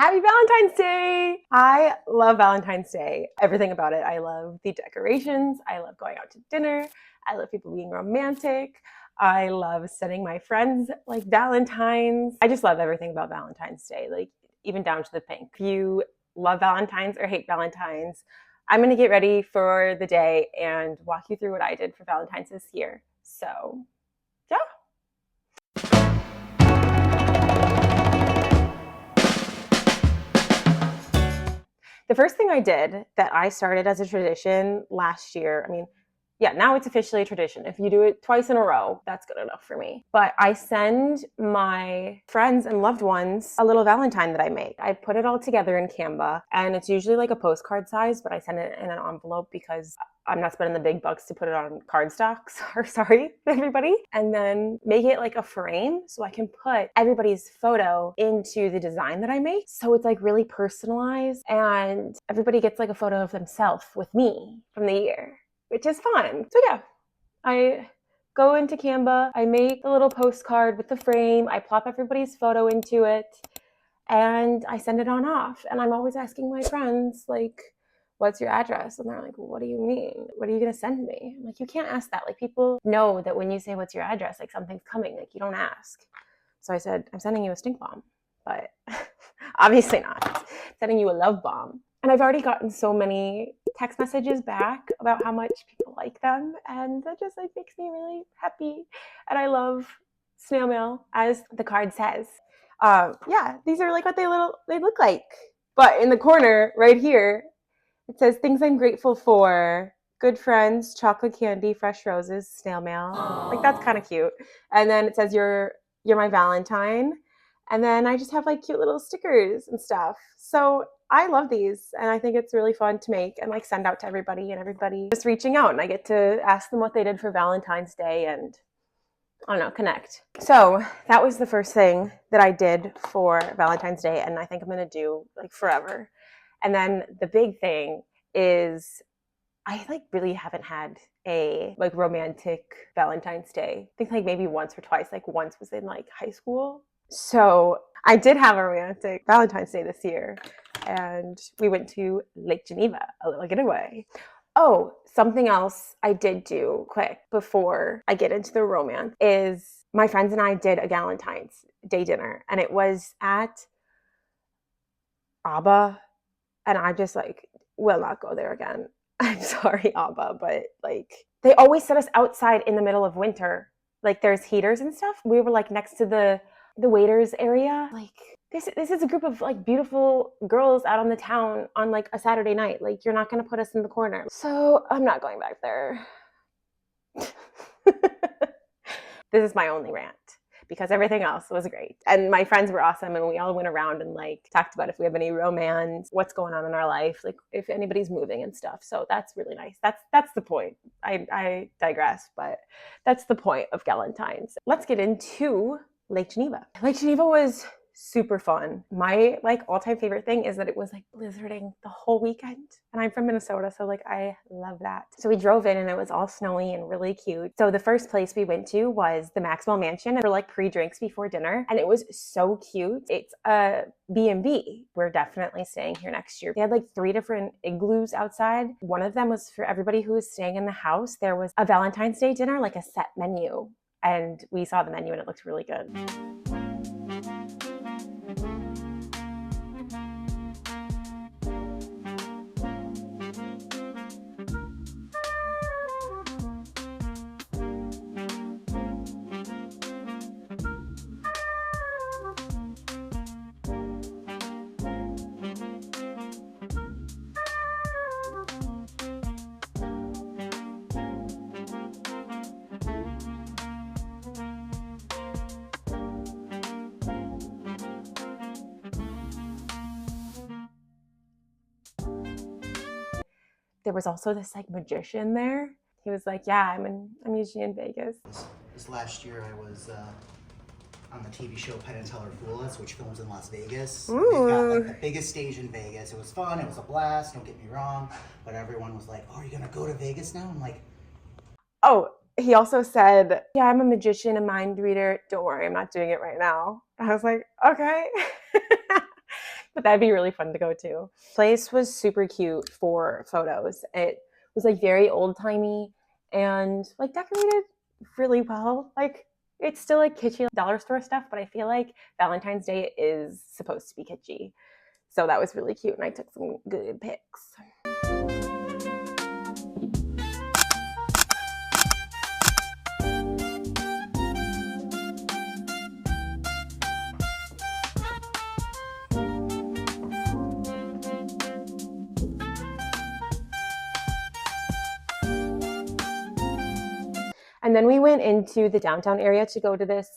Happy Valentine's Day! I love Valentine's Day. Everything about it. I love the decorations. I love going out to dinner. I love people being romantic. I love sending my friends like Valentines. I just love everything about Valentine's Day, like even down to the pink. If you love Valentines or hate Valentines, I'm going to get ready for the day and walk you through what I did for Valentine's this year. So, yeah. The first thing I did that I started as a tradition last year, now it's officially a tradition. If you do it twice in a row, that's good enough for me. But I send my friends and loved ones a little Valentine that I make. I put it all together in Canva, and it's usually like a postcard size, but I send it in an envelope because I'm not spending the big bucks to put it on cardstock. Sorry, everybody. And then make it like a frame so I can put everybody's photo into the design that I make. So it's like really personalized and everybody gets like a photo of themselves with me from the year, which is fun. So yeah, I go into Canva, I make a little postcard with the frame, I plop everybody's photo into it, and I send it on off. And I'm always asking my friends, like, what's your address? And they're like, well, what do you mean? What are you going to send me? I'm like, you can't ask that. Like, people know that when you say, what's your address? Like, something's coming. Like, you don't ask. So I said, I'm sending you a stink bomb, but obviously not. I'm sending you a love bomb. And I've already gotten so many text messages back about how much people like them. And that just like makes me really happy. And I love snail mail, as the card says. These are like what they look like. But in the corner right here, it says things I'm grateful for: good friends, chocolate candy, fresh roses, snail mail. Aww. Like, that's kind of cute. And then it says you're my Valentine. And then I just have like cute little stickers and stuff. So I love these, and I think it's really fun to make and like send out to everybody, and everybody just reaching out, and I get to ask them what they did for Valentine's Day and I don't know, connect. So that was the first thing that I did for Valentine's Day, and I think I'm gonna do like forever. And then the big thing is I like really haven't had a like romantic Valentine's Day. I think like maybe once or twice. Like once was in like high school. So I did have a romantic Valentine's Day this year, and we went to Lake Geneva, a little getaway. Oh, something else I did do quick before I get into the romance is my friends and I did a Valentine's Day dinner, and it was at Abba, and I just like will not go there again. I'm sorry, Abba, but like they always set us outside in the middle of winter. Like there's heaters and stuff. We were like next to the waiters area. Like this is a group of like beautiful girls out on the town on like a Saturday night. Like, you're not gonna put us in the corner. So I'm not going back there. This is my only rant, because everything else was great. And my friends were awesome, and we all went around and like talked about if we have any romance, what's going on in our life, like if anybody's moving and stuff. So that's really nice. That's the point. I digress, but that's the point of Valentine's. Let's get into Lake Geneva. Lake Geneva was super fun. My like all-time favorite thing is that it was like blizzarding the whole weekend, and I'm from Minnesota, so like I love that. So we drove in and it was all snowy and really cute. So the first place we went to was the Maxwell Mansion for like pre-drinks before dinner, and it was so cute. It's a B&B. We're definitely staying here next year. They had like 3 different igloos outside. One of them was for everybody who was staying in the house. There was a Valentine's Day dinner, like a set menu, and we saw the menu and it looked really good. There was also this like magician there. He was like, yeah, I'm usually in Vegas. This last year I was on the TV show Penn and Teller Fool Us, which films in Las Vegas. Ooh. They've got like the biggest stage in Vegas. It was fun, it was a blast, don't get me wrong, but everyone was like, oh, are you gonna go to Vegas now? I'm like, oh, he also said, yeah, I'm a magician, a mind reader. Don't worry, I'm not doing it right now. I was like, okay. But that'd be really fun to go to. Place was super cute for photos. It was like very old-timey and like decorated really well. Like it's still like kitschy dollar store stuff, but I feel like Valentine's Day is supposed to be kitschy. So that was really cute and I took some good pics. And then we went into the downtown area to go to this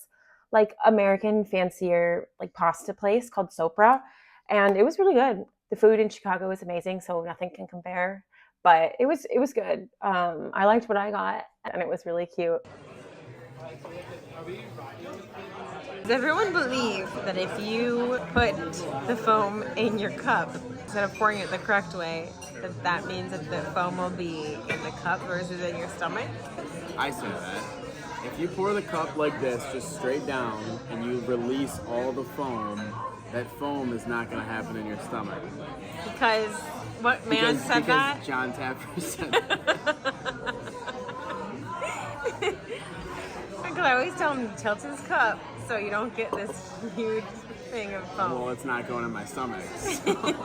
like American fancier like pasta place called Sopra. And it was really good. The food in Chicago is amazing, so nothing can compare. But it was good. I liked what I got and it was really cute. Does everyone believe that if you put the foam in your cup instead of pouring it the correct way, that means that the foam will be in the cup versus in your stomach? I say that. If you pour the cup like this, just straight down, and you release all the foam, that foam is not going to happen in your stomach. Because what man said that? Because John Tapper said that. Because I always tell him to tilt his cup so you don't get this huge thing of foam. Well, it's not going in my stomach. So.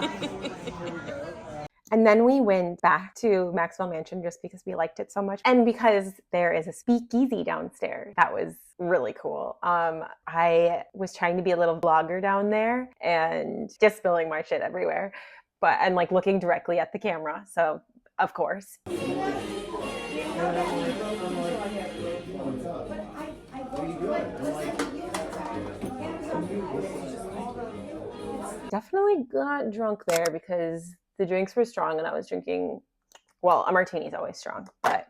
And then we went back to Maxwell Mansion just because we liked it so much. And because there is a speakeasy downstairs. That was really cool. I was trying to be a little vlogger down there and just spilling my shit everywhere. And like looking directly at the camera. So, of course. Definitely got drunk there because the drinks were strong and I was drinking, well, a martini's always strong, but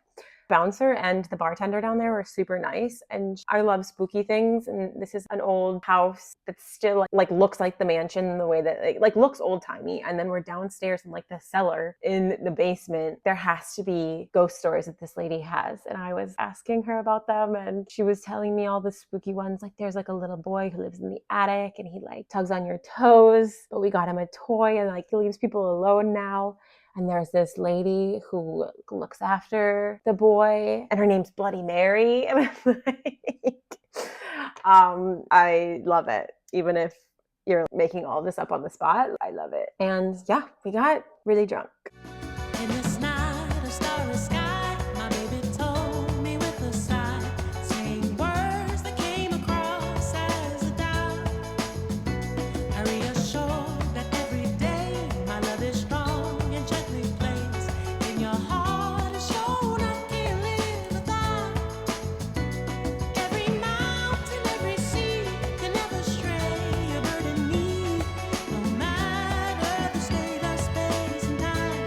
bouncer and the bartender down there were super nice. And I love spooky things. And this is an old house that still like looks like the mansion in the way that it like looks old timey. And then we're downstairs in like the cellar in the basement. There has to be ghost stories that this lady has. And I was asking her about them and she was telling me all the spooky ones. Like there's like a little boy who lives in the attic and he like tugs on your toes, but we got him a toy and like he leaves people alone now. And there's this lady who looks after the boy, and her name's Bloody Mary. And I'm like, I love it. Even if you're making all this up on the spot, I love it. And yeah, we got really drunk. In this night of starry sky, my baby told me with a sigh, saying words that came across as a doubt. I reassured that every day my love is strong and gently placed in your heart. Is shown I can't live without. Every mountain, every sea can never stray a bird in me, no matter the state of space and time.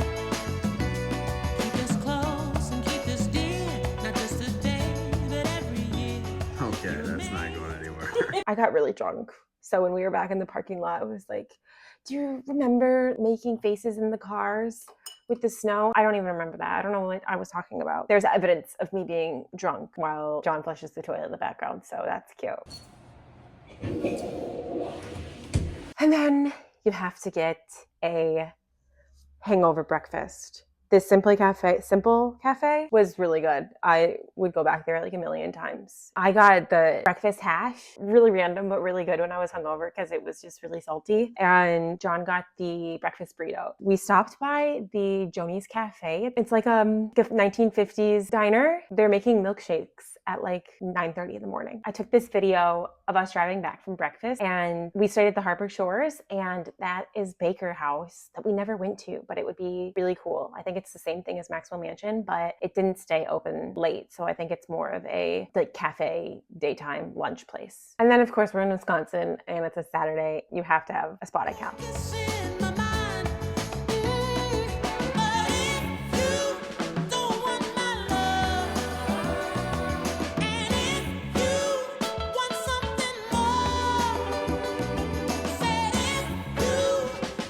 Keep us close and keep us dear, not just today, but every year. Okay, that's not going anywhere. I got really drunk. So when we were back in the parking lot, I was like, do you remember making faces in the cars with the snow? I don't even remember that. I don't know what I was talking about. There's evidence of me being drunk while John flushes the toilet in the background, so that's cute. And then you have to get a hangover breakfast. This Simple Cafe was really good. I would go back there like a million times. I got the breakfast hash, really random, but really good when I was hungover because it was just really salty. And John got the breakfast burrito. We stopped by the Joni's Cafe. It's like a 1950s diner. They're making milkshakes at like 9:30 in the morning. I took this video of us driving back from breakfast and we stayed at the Harbor Shores, and that is Baker House that we never went to, but it would be really cool. I think it's the same thing as Maxwell Mansion, but it didn't stay open late. So I think it's more of a like cafe daytime lunch place. And then of course we're in Wisconsin and it's a Saturday. You have to have a spot at camp. It's in my mind. But if you don't want my love, and if you want something more, say if you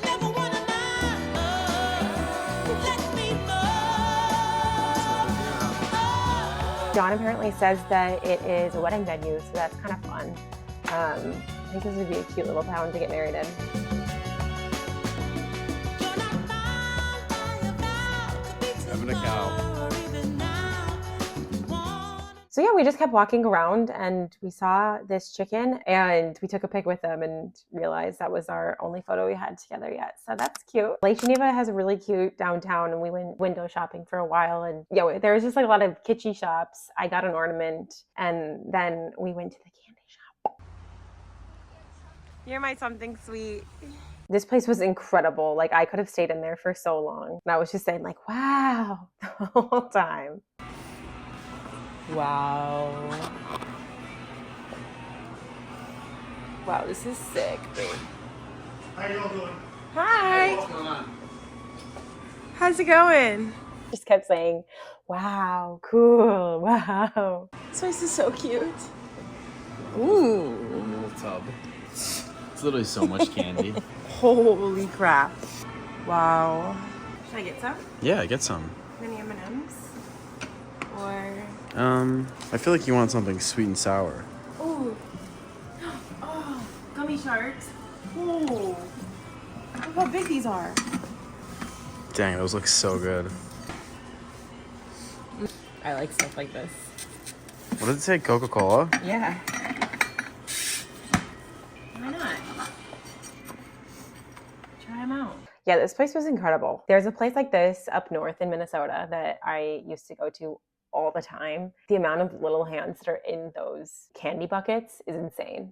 never wanted my love, let me know. John apparently says that it is a wedding venue, so that's kind of fun. I think this would be a cute little town to get married in. So yeah, we just kept walking around and we saw this chicken and we took a pic with them and realized that was our only photo we had together yet. So that's cute. Lake Geneva has a really cute downtown and we went window shopping for a while. And yeah, there was just like a lot of kitschy shops. I got an ornament and then we went to the candy shop. You're my something sweet. This place was incredible. Like I could have stayed in there for so long. And I was just saying like, wow, the whole time. Wow. Wow, this is sick, babe. How you all doing? Hi. What's going on? How's it going? Just kept saying, wow, cool, wow. This place is so cute. Ooh. Little tub. It's literally so much candy. Holy crap. Wow. Should I get some? Yeah, get some. Mini M&Ms? Or... I feel like you want something sweet and sour. Ooh. Oh, gummy sharks. Ooh. Look how big these are. Dang, those look so good. I like stuff like this. What did it say? Coca-Cola? Yeah. Why not? Try them out. Yeah, this place was incredible. There's a place like this up north in Minnesota that I used to go to all the time. The amount of little hands that are in those candy buckets is insane.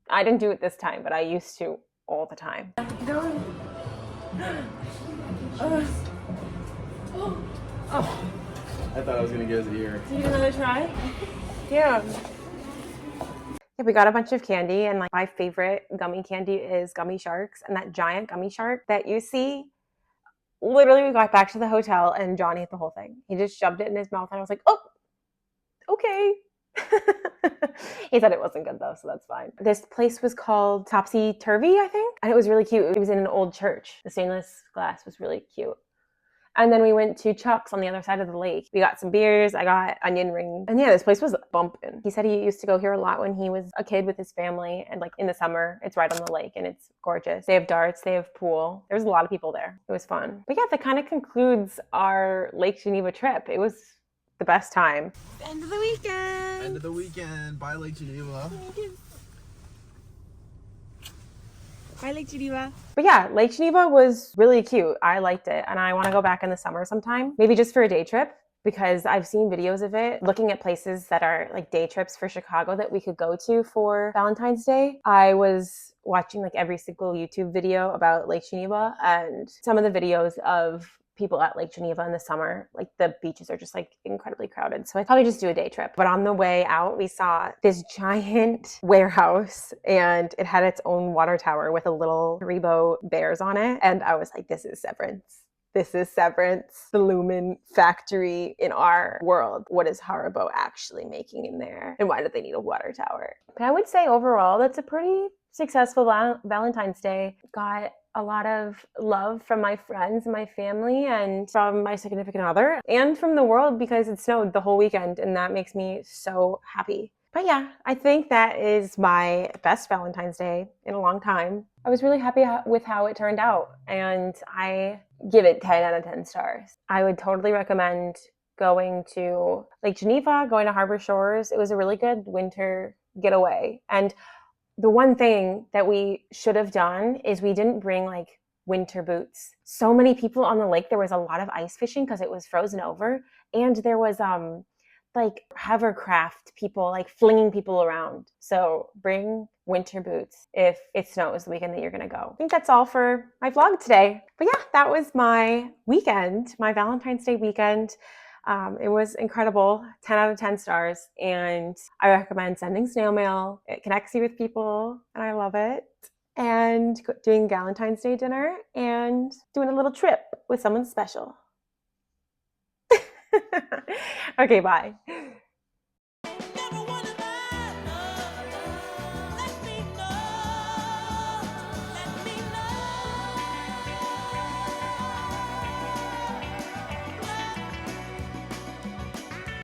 I didn't do it this time, but I used to all the time. I thought I was gonna get his ear. Did you get another try? Yeah. Yeah, we got a bunch of candy, and like my favorite gummy candy is gummy sharks, and that giant gummy shark that you see. Literally, we got back to the hotel, and John ate the whole thing. He just shoved it in his mouth, and I was like, "Oh, okay." He said it wasn't good though, so that's fine. This place was called Topsy Turvy, I think, and it was really cute. It was in an old church. The stainless glass was really cute. And then we went to Chuck's on the other side of the lake. We got some beers. I got onion rings. And yeah, this place was bumping. He said he used to go here a lot when he was a kid with his family. And like in the summer, it's right on the lake and it's gorgeous. They have darts. They have pool. There was a lot of people there. It was fun. But yeah, that kind of concludes our Lake Geneva trip. It was the best time. End of the weekend. End of the weekend. Bye, Lake Geneva. Bye, Lake Geneva. But yeah, Lake Geneva was really cute. I liked it. And I want to go back in the summer sometime, maybe just for a day trip, because I've seen videos of it, looking at places that are like day trips for Chicago that we could go to for Valentine's Day. I was watching like every single YouTube video about Lake Geneva, and some of the videos of people at Lake Geneva in the summer, like the beaches are just like incredibly crowded. So I'd probably just do a day trip. But on the way out, we saw this giant warehouse and it had its own water tower with a little Haribo bears on it. And I was like, this is Severance. This is Severance, the Lumen factory in our world. What is Haribo actually making in there? And why do they need a water tower? But I would say overall, that's a pretty successful Valentine's Day. Got a lot of love from my friends and my family and from my significant other and from the world because it snowed the whole weekend and that makes me so happy. But yeah, I think that is my best Valentine's Day in a long time. I was really happy with how it turned out and I give it 10 out of 10 stars. I would totally recommend going to Lake Geneva, going to Harbor Shores. It was a really good winter getaway. And the one thing that we should have done is we didn't bring like winter boots. So many people on the lake, there was a lot of ice fishing because it was frozen over. And there was like hovercraft people like flinging people around. So bring winter boots if it snows the weekend that you're gonna go. I think that's all for my vlog today. But yeah, that was my weekend, my Valentine's Day weekend. It was incredible, 10 out of 10 stars, and I recommend sending snail mail. It connects you with people, and I love it. And doing Valentine's Day dinner and doing a little trip with someone special. Okay, bye.